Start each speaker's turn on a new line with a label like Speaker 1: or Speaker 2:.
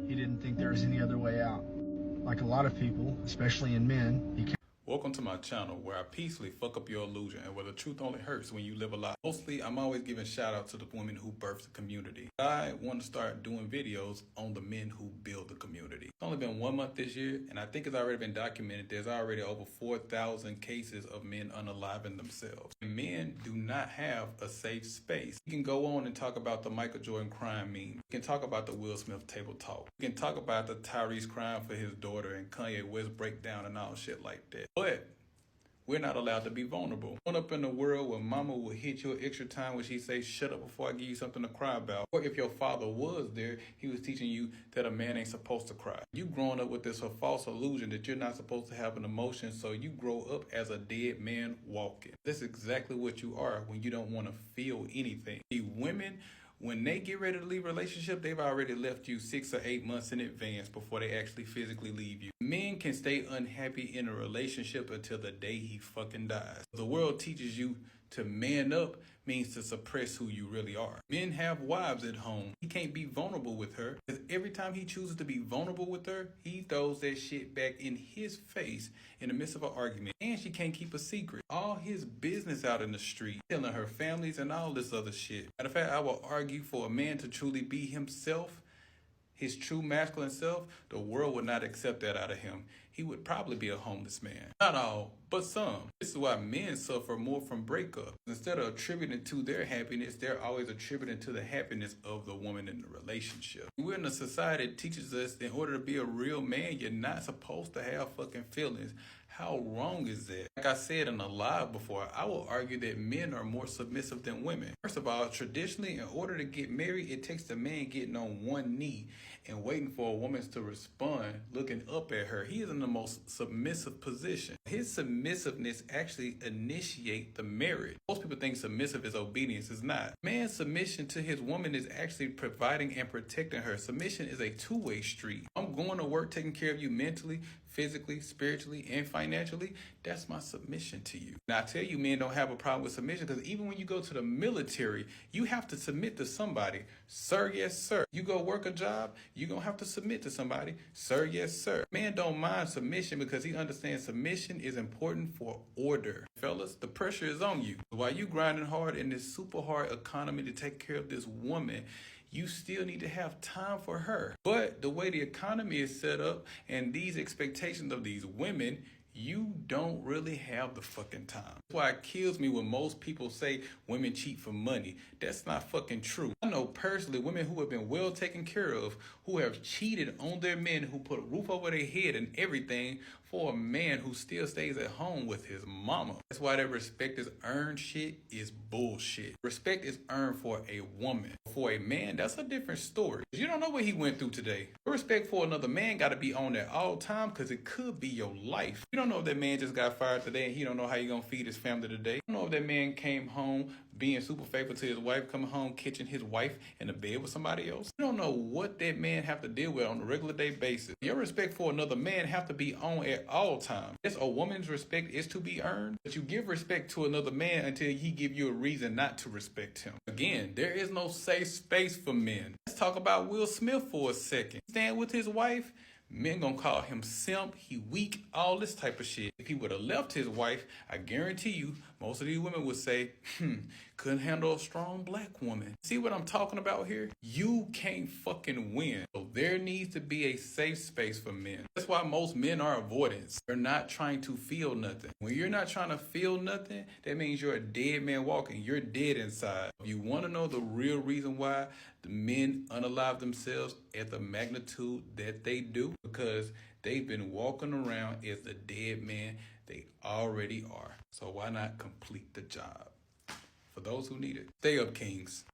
Speaker 1: He didn't think there was any other way out. Like a lot of people, especially in men, he can't.
Speaker 2: Welcome to my channel where I peacefully fuck up your illusion and where the truth only hurts when you live a lie. Mostly, I'm always giving shout out to the women who birthed the community. I want to start doing videos on the men who build the community. It's only been 1 month this year, and I think it's already been documented. There's already over 4,000 cases of men unaliving themselves. Men do not have a safe space. You can go on and talk about the Michael Jordan crime meme. You can talk about the Will Smith table talk. You can talk about the Tyrese crying for his daughter and Kanye West breakdown and all shit like that. But we're not allowed to be vulnerable. Growing up in a world where mama will hit you extra time when she says, shut up before I give you something to cry about. Or if your father was there, he was teaching you that a man ain't supposed to cry. You growing up with this false illusion that you're not supposed to have an emotion, so you grow up as a dead man walking. That's exactly what you are when you don't want to feel anything. The women, when they get ready to leave a relationship, they've already left you 6 or 8 months in advance before they actually physically leave you. Men can stay unhappy in a relationship until the day he fucking dies. The world teaches you to man up means to suppress who you really are. Men have wives at home. He can't be vulnerable with her because every time he chooses to be vulnerable with her, he throws that shit back in his face in the midst of an argument. And she can't keep a secret. All his business out in the street, telling her families and all this other shit. Matter of fact, I will argue for a man to truly be himself, his true masculine self, the world would not accept that out of him. He would probably be a homeless man. Not all, but some. This is why men suffer more from breakup. Instead of attributing to their happiness, they're always attributing to the happiness of the woman in the relationship. We're in a society that teaches us in order to be a real man, you're not supposed to have fucking feelings. How wrong is that? Like I said in a live before, I will argue that men are more submissive than women. First of all, traditionally, in order to get married, it takes the man getting on one knee and waiting for a woman to respond, looking up at her. He is in the most submissive position. His submissiveness actually initiates the marriage. Most people think submissive is obedience. It's not. Man's submission to his woman is actually providing and protecting her. Submission is a two-way street. I'm going to work taking care of you mentally, physically, spiritually, and financially. That's my submission to you. Now, I tell you, men don't have a problem with submission because even when you go to the military, you have to submit to somebody. Sir, yes, sir. You go work a job, you're going to have to submit to somebody. Sir, yes, sir. Man don't mind submission because he understands submission is important for order. Fellas, the pressure is on you. While you grinding hard in this super hard economy to take care of this woman, you still need to have time for her. But the way the economy is set up and these expectations of these women, you don't really have the fucking time. That's why it kills me when most people say women cheat for money. That's not fucking true. I know personally women who have been well taken care of, who have cheated on their men, who put a roof over their head and everything for a man who still stays at home with his mama. That's why that respect is earned shit is bullshit. Respect is earned for a woman. For a man, that's a different story. You don't know what he went through today. Respect for another man got to be on at all time because it could be your life. You don't know if that man just got fired today and he don't know how you gonna feed his family today. You don't know if that man came home being super faithful to his wife, coming home catching his wife in the bed with somebody else. You don't know what that man have to deal with on a regular day basis. Your respect for another man have to be on at all times. Yes, a woman's respect is to be earned, but you give respect to another man until he give you a reason not to respect him. Again, there is no safe space for men. Let's talk about Will Smith for a second. Stand with his wife. Men gonna call him simp, he weak, all this type of shit. If he would have left his wife, I guarantee you, most of these women would say, couldn't handle a strong black woman. See what I'm talking about here? You can't fucking win. So there needs to be a safe space for men. That's why most men are avoidance. They're not trying to feel nothing. When you're not trying to feel nothing, that means you're a dead man walking. You're dead inside. If you want to know the real reason why the men unalive themselves at the magnitude that they do, because they've been walking around as the dead man they already are. So why not complete the job? For those who need it, stay up, kings.